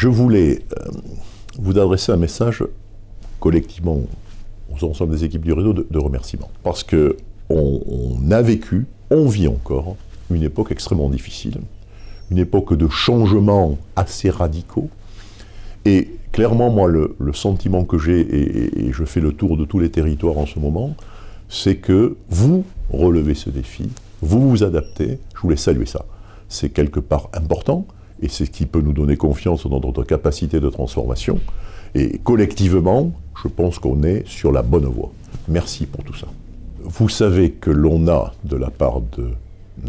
Je voulais vous adresser un message collectivement aux ensemble des équipes du réseau de remerciement. Parce qu'on a vécu, on vit encore, une époque extrêmement difficile, une époque de changements assez radicaux. Et clairement, moi, le sentiment que j'ai, et je fais le tour de tous les territoires en ce moment, c'est que vous relevez ce défi, vous vous adaptez, je voulais saluer ça. C'est quelque part important, et c'est ce qui peut nous donner confiance dans notre capacité de transformation. Et collectivement, je pense qu'on est sur la bonne voie. Merci pour tout ça. Vous savez que l'on a, de la part de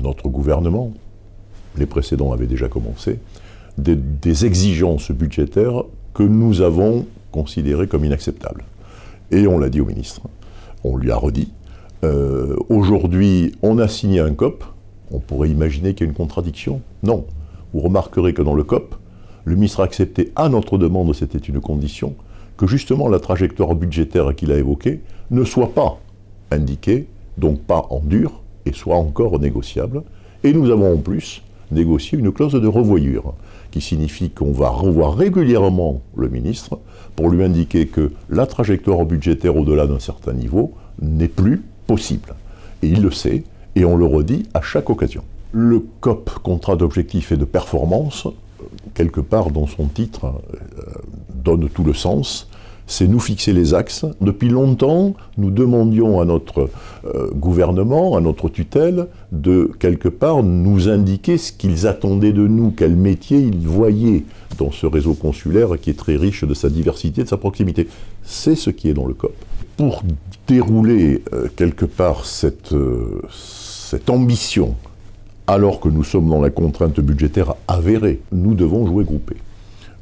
notre gouvernement, les précédents avaient déjà commencé, des exigences budgétaires que nous avons considérées comme inacceptables. Et on l'a dit au ministre, on lui a redit. Aujourd'hui, on a signé un COP. On pourrait imaginer qu'il y a une contradiction. Non. Vous remarquerez que dans le COP, le ministre a accepté à notre demande, c'était une condition, que justement la trajectoire budgétaire qu'il a évoquée ne soit pas indiquée, donc pas en dur, et soit encore négociable. Et nous avons en plus négocié une clause de revoyure, qui signifie qu'on va revoir régulièrement le ministre pour lui indiquer que la trajectoire budgétaire au-delà d'un certain niveau n'est plus possible. Et il le sait, et on le redit à chaque occasion. Le COP, contrat d'objectifs et de performance, quelque part dans son titre, donne tout le sens, c'est nous fixer les axes. Depuis longtemps, nous demandions à notre gouvernement, à notre tutelle, de quelque part nous indiquer ce qu'ils attendaient de nous, quel métier ils voyaient dans ce réseau consulaire qui est très riche de sa diversité, de sa proximité. C'est ce qui est dans le COP. Pour dérouler quelque part cette ambition, alors que nous sommes dans la contrainte budgétaire avérée, nous devons jouer groupé.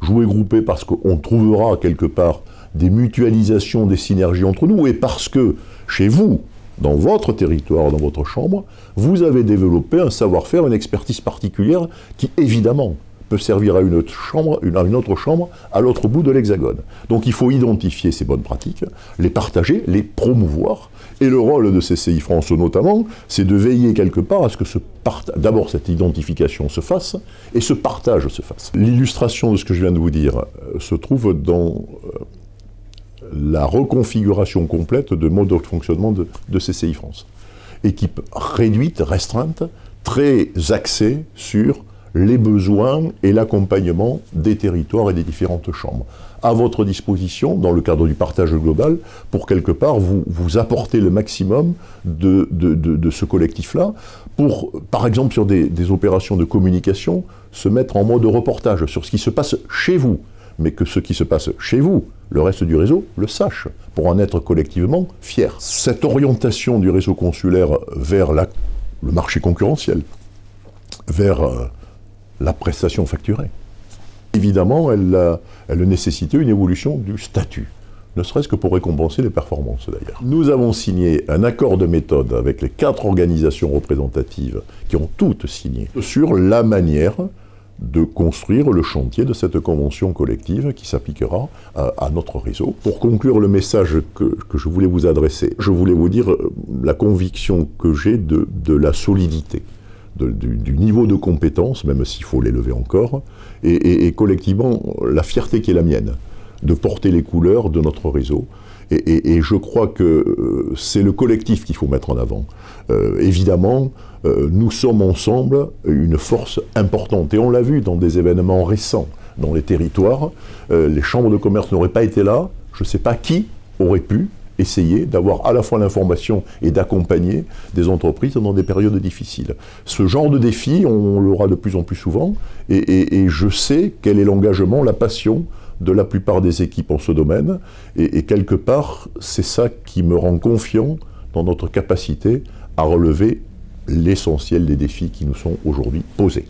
Jouer groupé parce qu'on trouvera quelque part des mutualisations, des synergies entre nous, et parce que chez vous, dans votre territoire, dans votre chambre, vous avez développé un savoir-faire, une expertise particulière qui, évidemment, peut servir à une autre chambre à l'autre bout de l'hexagone. Donc il faut identifier ces bonnes pratiques, les partager, les promouvoir, et le rôle de CCI France notamment, c'est de veiller quelque part à ce que d'abord cette identification se fasse, et ce partage se fasse. L'illustration de ce que je viens de vous dire se trouve dans la reconfiguration complète de mode de fonctionnement de CCI France. Équipe réduite, restreinte, très axée sur les besoins et l'accompagnement des territoires et des différentes chambres. À votre disposition, dans le cadre du partage global, pour quelque part vous apporter le maximum de ce collectif-là, pour, par exemple, sur des opérations de communication, se mettre en mode reportage sur ce qui se passe chez vous, mais que ce qui se passe chez vous, le reste du réseau le sache, pour en être collectivement fier. Cette orientation du réseau consulaire vers le marché concurrentiel, vers la prestation facturée, évidemment, elle nécessitait une évolution du statut, ne serait-ce que pour récompenser les performances d'ailleurs. Nous avons signé un accord de méthode avec les 4 organisations représentatives qui ont toutes signé sur la manière de construire le chantier de cette convention collective qui s'appliquera à notre réseau. Pour conclure le message que je voulais vous adresser, je voulais vous dire la conviction que j'ai de la solidité, du niveau de compétence, même s'il faut l'élever encore, et collectivement la fierté qui est la mienne, de porter les couleurs de notre réseau. Et je crois que c'est le collectif qu'il faut mettre en avant. Évidemment, nous sommes ensemble une force importante. Et on l'a vu dans des événements récents, dans les territoires. Les chambres de commerce n'auraient pas été là. Je ne sais pas qui aurait pu essayer d'avoir à la fois l'information et d'accompagner des entreprises dans des périodes difficiles. Ce genre de défi, on l'aura de plus en plus souvent. Et je sais quel est l'engagement, la passion de la plupart des équipes en ce domaine, et quelque part, c'est ça qui me rend confiant dans notre capacité à relever l'essentiel des défis qui nous sont aujourd'hui posés.